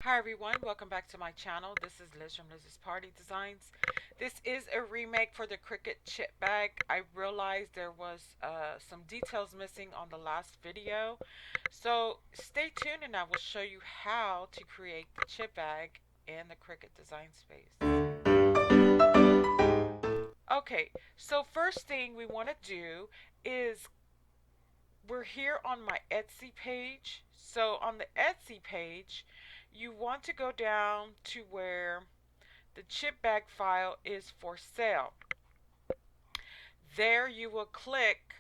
Hi everyone, welcome back to my channel. This is Liz from Liz's Party Designs. This is a remake for the Cricut chip bag. I realized there was some details missing on the last video. So stay tuned and I will show you how to create the chip bag in the Cricut design space. Okay, so first thing we want to do is we're here on my Etsy page. So on the Etsy page, you want to go down to where the chip bag file is for sale. There you will click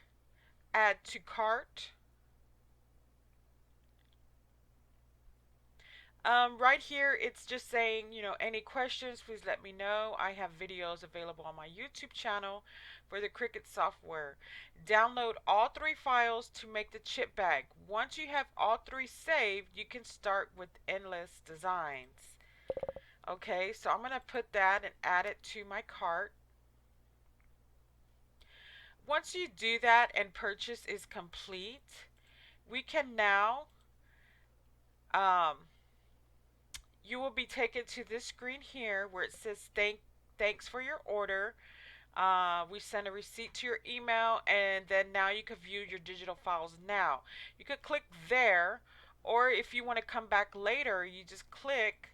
add to cart. Right here it's just saying, any questions, please let me know. I have videos available on my YouTube channel for the Cricut software. Download all three files to make the chip bag. Once you have all three saved, you can start with endless designs. Okay, so I'm going to put that and add it to my cart. Once you do that and purchase is complete, we can now, um, you will be taken to this screen here where it says thanks for your order. We send a receipt to your email, and then now you can view your digital files now. You could click there, or if you want to come back later, you just click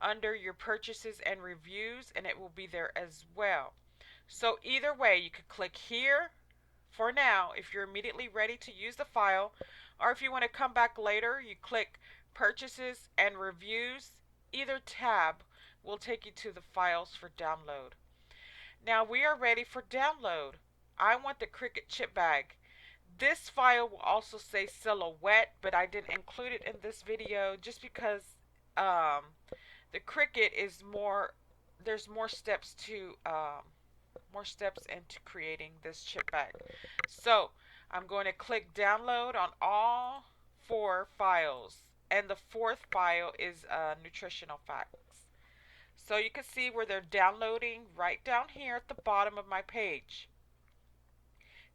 under your purchases and reviews, and it will be there as well. So either way, you could click here for now if you're immediately ready to use the file, or if you want to come back later, you click purchases and reviews. Either tab will take you to the files for download. Now we are ready for download. I want the Cricut chip bag. This file will also say silhouette, but I didn't include it in this video just because um, the Cricut is more, there's more steps into creating this chip bag. So I'm going to click download on all four files, and the fourth file is nutritional facts. So you can see where they're downloading right down here at the bottom of my page.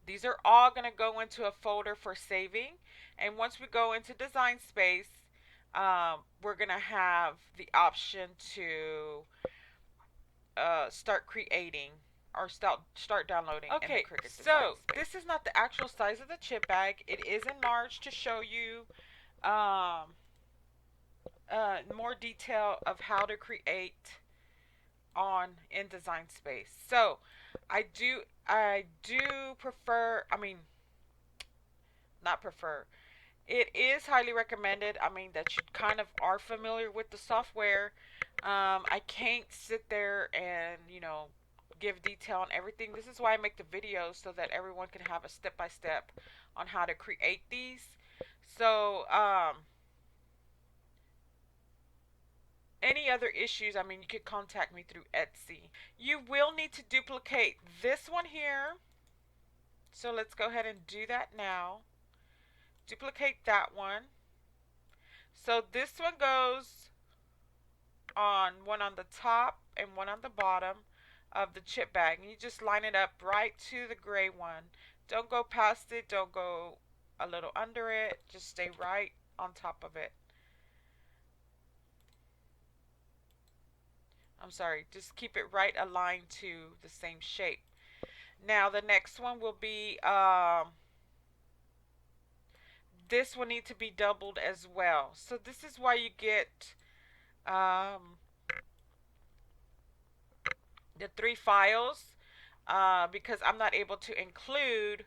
These are all going to go into a folder for saving, and once we go into design space, we're going to have the option to start creating or start downloading. Okay, so this is not the actual size of the chip bag. It is enlarged to show you um, more detail of how to create on in design space. So I do prefer, I mean, not prefer, it is highly recommended, I mean, that you kind of are familiar with the software. I can't sit there and give detail on everything. This is why I make the videos, so that everyone can have a step-by-step on how to create these. So any other issues, I mean, you could contact me through Etsy. You will need to duplicate this one here. So let's go ahead and do that now. Duplicate that one. So this one goes on one on the top and one on the bottom of the chip bag. And you just line it up right to the gray one. Don't go past it. Don't go a little under it. Just stay right on top of it. I'm sorry, just keep it right aligned to the same shape. Now the next one will be, this will need to be doubled as well. So this is why you get um, the three files, because I'm not able to include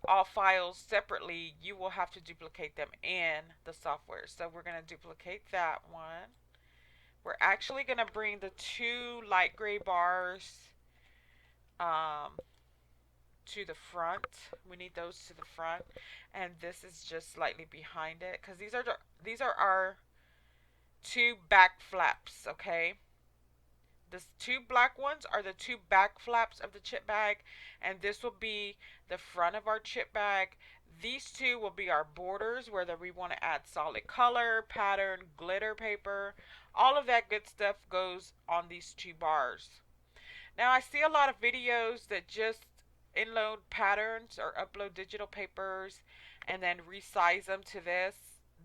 all files separately. You will have to duplicate them in the software. So we're going to duplicate that one. We're actually going to bring the two light gray bars um, to the front. We need those to the front, and this is just slightly behind it, because these are our two back flaps. Okay, the two black ones are the two back flaps of the chip bag, and this will be the front of our chip bag. These two will be our borders, whether we want to add solid color, pattern, glitter paper. All of that good stuff goes on these two bars. Now I see a lot of videos that just load patterns or upload digital papers and then resize them to this.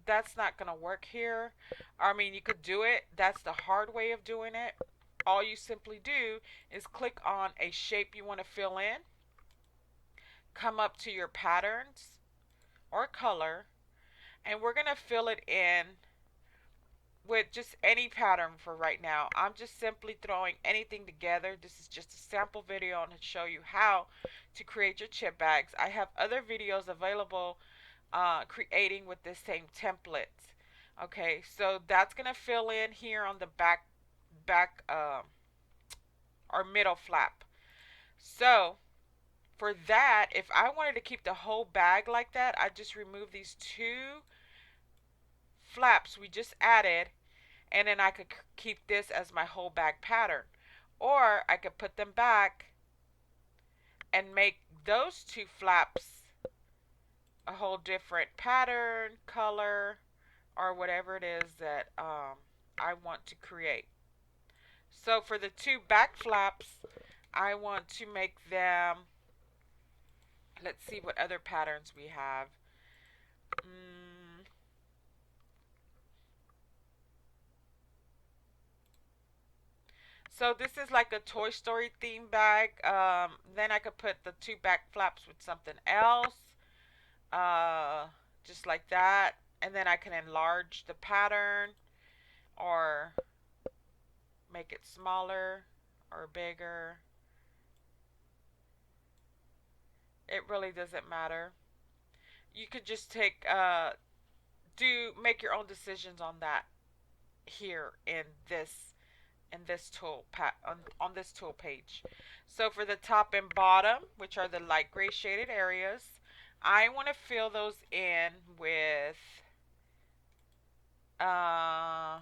that's not going to work here. I mean, you could do it. That's the hard way of doing it. All you simply do is click on a shape you want to fill in, come up to your patterns or color, and we're going to fill it in with just any pattern for right now. I'm just simply throwing anything together. This is just a sample video to show you how to create your chip bags. I have other videos available creating with this same template. Okay, so that's gonna fill in here on the back or middle flap. So for that, if I wanted to keep the whole bag like that, I just remove these two flaps we just added, and then I could keep this as my whole bag pattern. Or I could put them back and make those two flaps a whole different pattern, color, or whatever it is that I want to create. So for the two back flaps, I want to make them, let's see what other patterns we have. So this is like a Toy Story theme bag. Then I could put the two back flaps with something else, uh, just like that. And then I can enlarge the pattern or make it smaller or bigger. It really doesn't matter. You could just make your own decisions on that here in this on this tool page. So for the top and bottom, which are the light gray shaded areas, I want to fill those in with uh,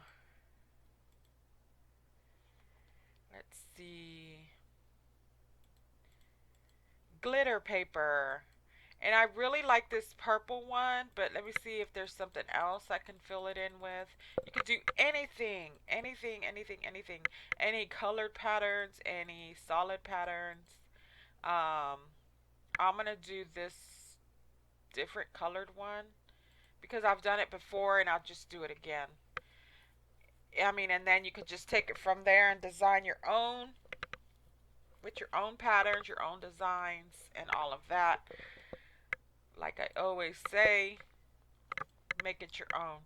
let's see, glitter paper. And I really like this purple one, but let me see if there's something else I can fill it in with. You can do anything, anything, anything, anything. Any colored patterns, any solid patterns. Um, I'm going to do this different colored one because I've done it before and I'll just do it again. I mean, and then you could just take it from there and design your own with your own patterns, your own designs, and all of that. Like I always say, make it your own.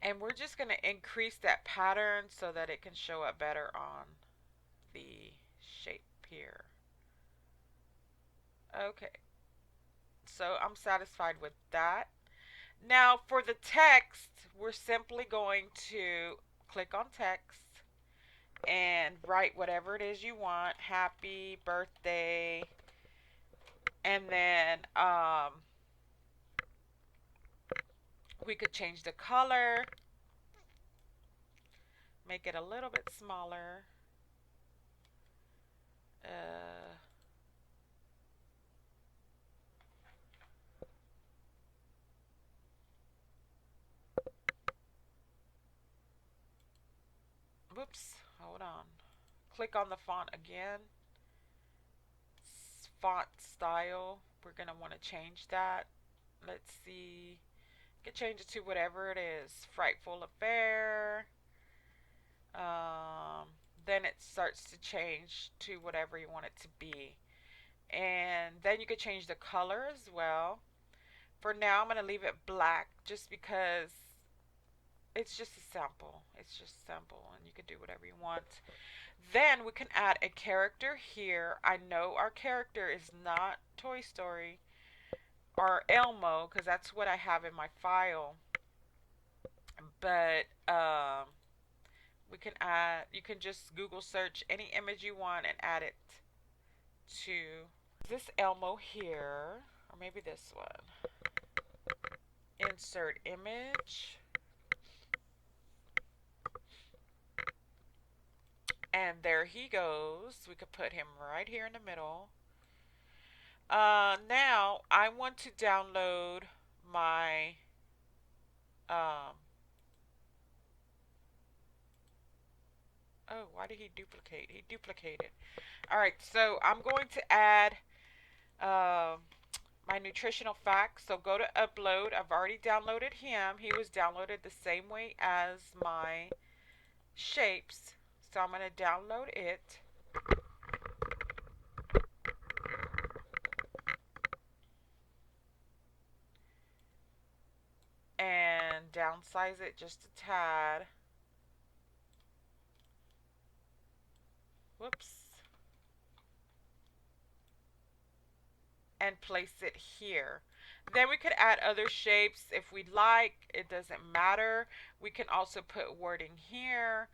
And we're just going to increase that pattern so that it can show up better on the shape here. Okay, so I'm satisfied with that. Now for the text, we're simply going to click on text and write whatever it is you want. Happy birthday. And then we could change the color, make it a little bit smaller. Whoops, hold on. Click on the font again. Font style, we're going to want to change that. Let's see. You can change it to whatever it is. Frightful Affair. Then it starts to change to whatever you want it to be. And then you could change the color as well. For now, I'm going to leave it black just because it's just a sample. It's just sample, and you can do whatever you want. Then we can add a character here. I know our character is not Toy Story or Elmo because that's what I have in my file. But we can add, you can just Google search any image you want and add it to this Elmo here, or maybe this one. Insert image. And there he goes. We could put him right here in the middle. Now I want to download my oh, why did he duplicate? He duplicated. Alright, so I'm going to add my nutritional facts. So go to upload. I've already downloaded him. He was downloaded the same way as my shapes. So I'm going to download it and downsize it just a tad. Whoops. And place it here. Then we could add other shapes if we'd like. It doesn't matter. We can also put wording here.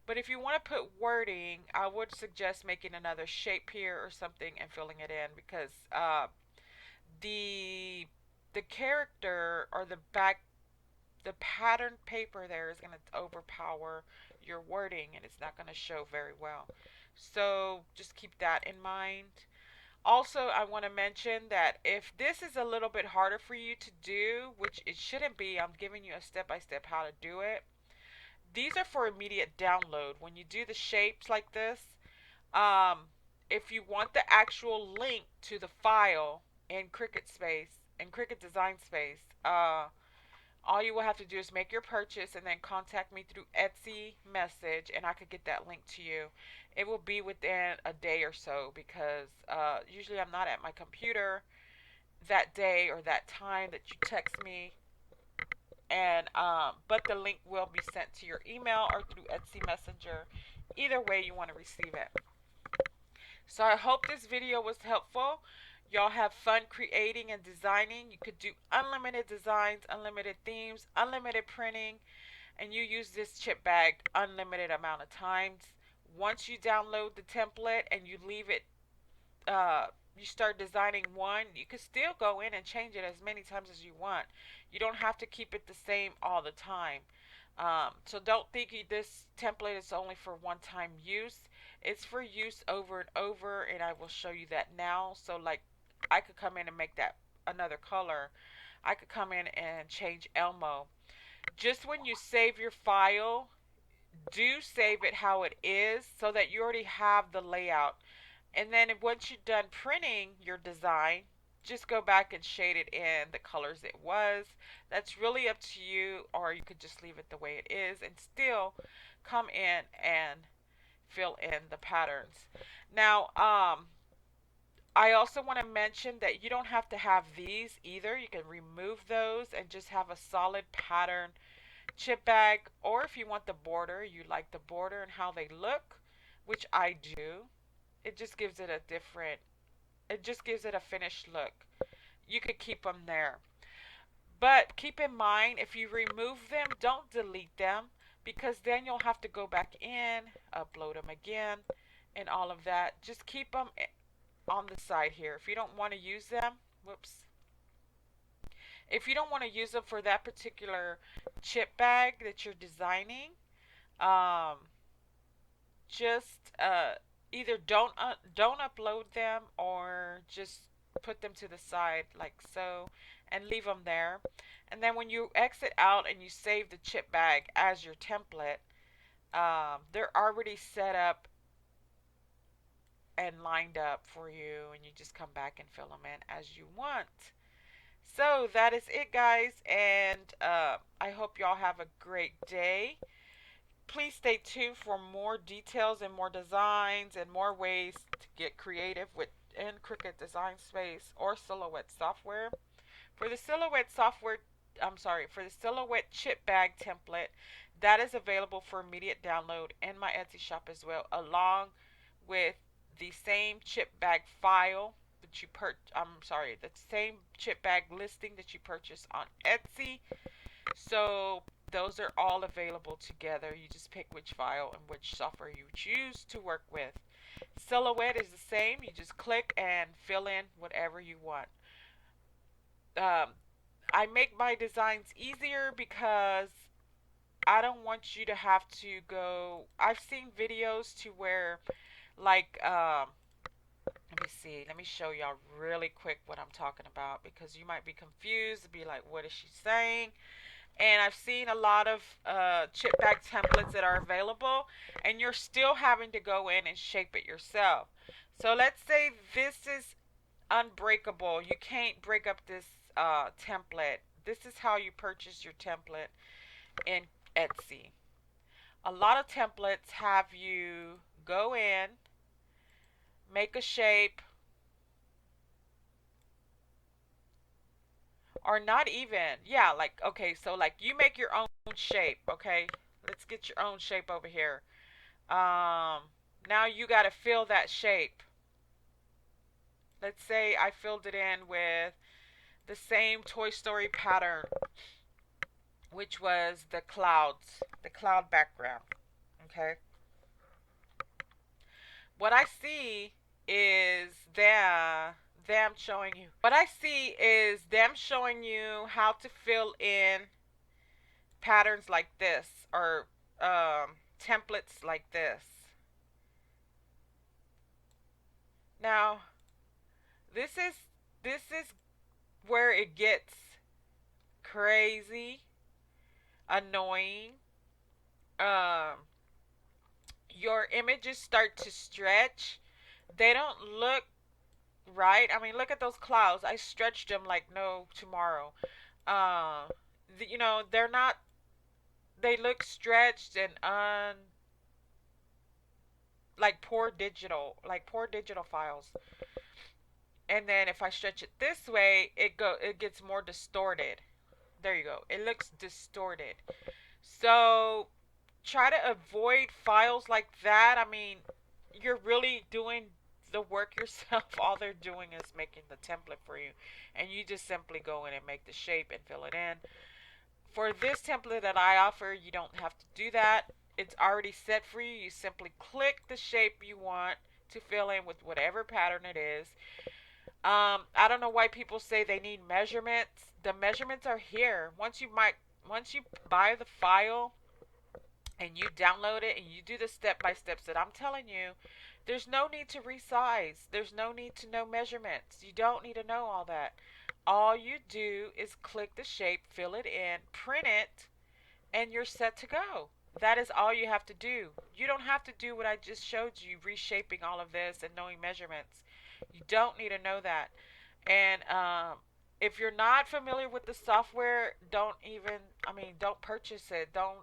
But if you want to put wording, I would suggest making another shape here or something and filling it in, because the the character or the pattern paper there is going to overpower your wording and it's not going to show very well. So just keep that in mind. Also, I want to mention that if this is a little bit harder for you to do, which it shouldn't be, I'm giving you a step by step how to do it. These are for immediate download. When you do the shapes like this, um, if you want the actual link to the file in Cricut Space, in Cricut Design Space, all you will have to do is make your purchase and then contact me through Etsy message, and I could get that link to you. It will be within a day or so, because usually I'm not at my computer that day or that time that you text me. And but the link will be sent to your email or through Etsy Messenger. Either way you want to receive it. So I hope this video was helpful. Y'all have fun creating and designing. You could do unlimited designs, unlimited themes, unlimited printing, and you use this chip bag unlimited amount of times. Once you download the template and you leave it, you start designing one, you can still go in and change it as many times as you want. You don't have to keep it the same all the time. So don't think this template is only for one-time use. It's for use over and over, and I will show you that now. So like, I could come in and make that another color. I could come in and change Elmo. Just when you save your file, do save it how it is so that you already have the layout. And then once you're done printing your design, just go back and shade it in the colors it was. That's really up to you, or you could just leave it the way it is and still come in and fill in the patterns. Now, I also want to mention that you don't have to have these either. You can remove those and just have a solid pattern chip bag, or if you want the border, you like the border and how they look, which I do. It just gives it a different, it just gives it a finished look. You could keep them there. But keep in mind, if you remove them, don't delete them, because then you'll have to go back in, upload them again, and all of that. Just keep them on the side here. If you don't want to use them, whoops. If you don't want to use them for that particular chip bag that you're designing, um, just either don't upload them, or just put them to the side like so and leave them there. And then when you exit out and you save the chip bag as your template, they're already set up and lined up for you, and you just come back and fill them in as you want. So that is it, guys, and I hope y'all have a great day. Please stay tuned for more details and more designs and more ways to get creative within Cricut Design Space or Silhouette software. For the Silhouette software, for the Silhouette chip bag template, that is available for immediate download in my Etsy shop as well, along with the same chip bag file that the same chip bag listing that you purchase on Etsy. So those are all available together. You just pick which file and which software you choose to work with. Silhouette is the same. You just click and fill in whatever you want. I make my designs easier because I don't want you to have to go. I've seen videos to where, like, let me see. Let me show y'all really quick what I'm talking about, because you might be confused and be like, what is she saying? And I've seen a lot of chip bag templates that are available, and you're still having to go in and shape it yourself. So let's say this is unbreakable. You can't break up this template. This is how you purchase your template in Etsy. A lot of templates have you go in, make a shape, or not even. Yeah, like, okay, so like you make your own shape, okay? Let's get your own shape over here. Now you got to fill that shape. Let's say I filled it in with the same Toy Story pattern, which was the clouds, the cloud background. Okay. What I see is them showing you. What I see is them showing you how to fill in patterns like this or templates like this. Now, this is this is where it gets crazy, annoying. Um, your images start to stretch. They don't look right. I mean, look at those clouds. I stretched them like no tomorrow. Uh, they're not. They look stretched and like poor digital files. And then if I stretch it this way, it gets more distorted. There you go. It looks distorted. So try to avoid files like that. I mean, you're really doing the work yourself. All they're doing is making the template for you. And you just simply go in and make the shape and fill it in. For this template that I offer, you don't have to do that. It's already set for you. You simply click the shape you want to fill in with whatever pattern it is. I don't know why people say they need measurements. The measurements are here. Once you buy the file and you download it and you do the step by steps that I'm telling you, there's no need to resize. There's no need to know measurements. You don't need to know all that. All you do is click the shape, fill it in, print it, and you're set to go. That is all you have to do. You don't have to do what I just showed you, reshaping all of this and knowing measurements. You don't need to know that. And if you're not familiar with the software, don't purchase it. Don't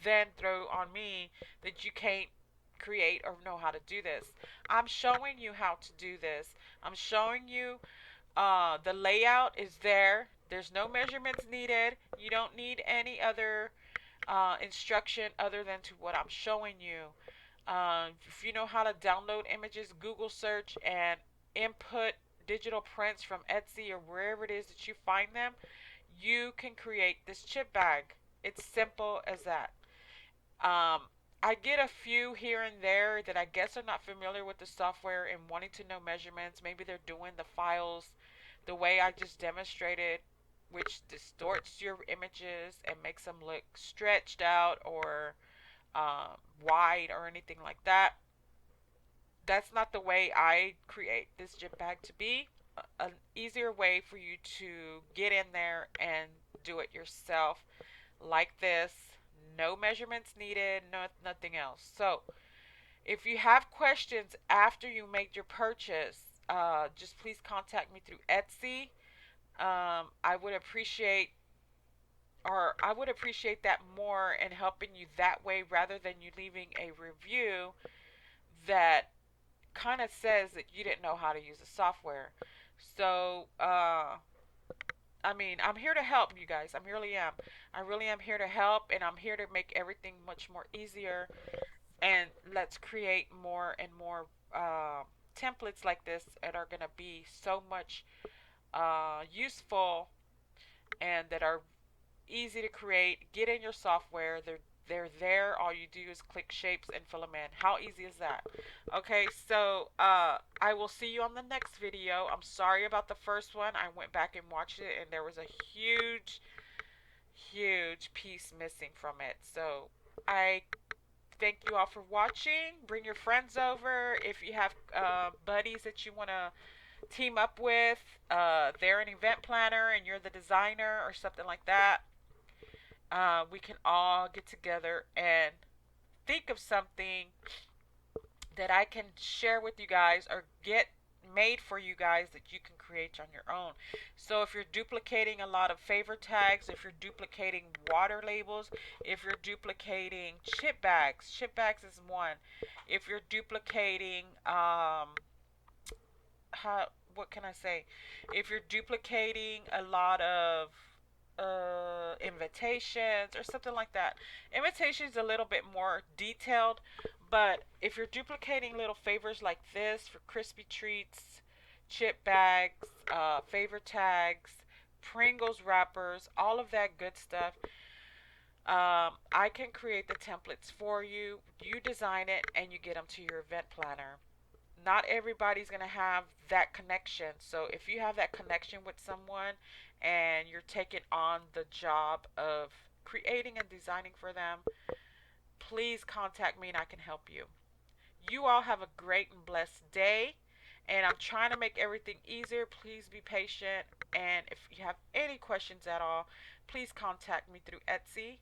then throw on me that you can't create or know how to do this. I'm showing you how to do this. I'm showing you the layout is there. There's no measurements needed. You don't need any other instruction other than to what I'm showing you. If you know how to download images, Google search and input digital prints from Etsy or wherever it is that you find them, you can create this chip bag. It's simple as that. Um, I get a few here and there that I guess are not familiar with the software and wanting to know measurements. Maybe they're doing the files the way I just demonstrated, which distorts your images and makes them look stretched out or wide or anything like that. That's not the way I create this chip bag to be. An easier way for you to get in there and do it yourself like this. No measurements needed, nothing else. So, if you have questions after you make your purchase, just please contact me through Etsy. I would appreciate that more and helping you that way rather than you leaving a review that kind of says that you didn't know how to use the software. So, I'm here to help you guys. I really am. I really am here to help, and I'm here to make everything much more easier. And let's create more and more templates like this that are going to be so much useful and that are easy to create. Get in your software. They're there. All you do is click shapes and fill them in. How easy is that? Okay, so I will see you on the next video. I'm sorry about the first one. I went back and watched it, and there was a huge piece missing from it. So I thank you all for watching. Bring your friends over. If you have buddies that you want to team up with, they're an event planner and you're the designer or something like that. We can all get together and think of something that I can share with you guys or get made for you guys that you can create on your own. So if you're duplicating a lot of favor tags, if you're duplicating water labels, if you're duplicating chip bags is one. If you're duplicating how what can I say? If you're duplicating a lot of invitations or something like that. Invitations a little bit more detailed, but if you're duplicating little favors like this for crispy treats, chip bags, favor tags, Pringles wrappers, all of that good stuff, I can create the templates for you. You design it and you get them to your event planner. Not everybody's going to have that connection. So if you have that connection with someone and you're taking on the job of creating and designing for them, please contact me and I can help you. You all have a great and blessed day. And I'm trying to make everything easier. Please be patient. And if you have any questions at all, please contact me through Etsy.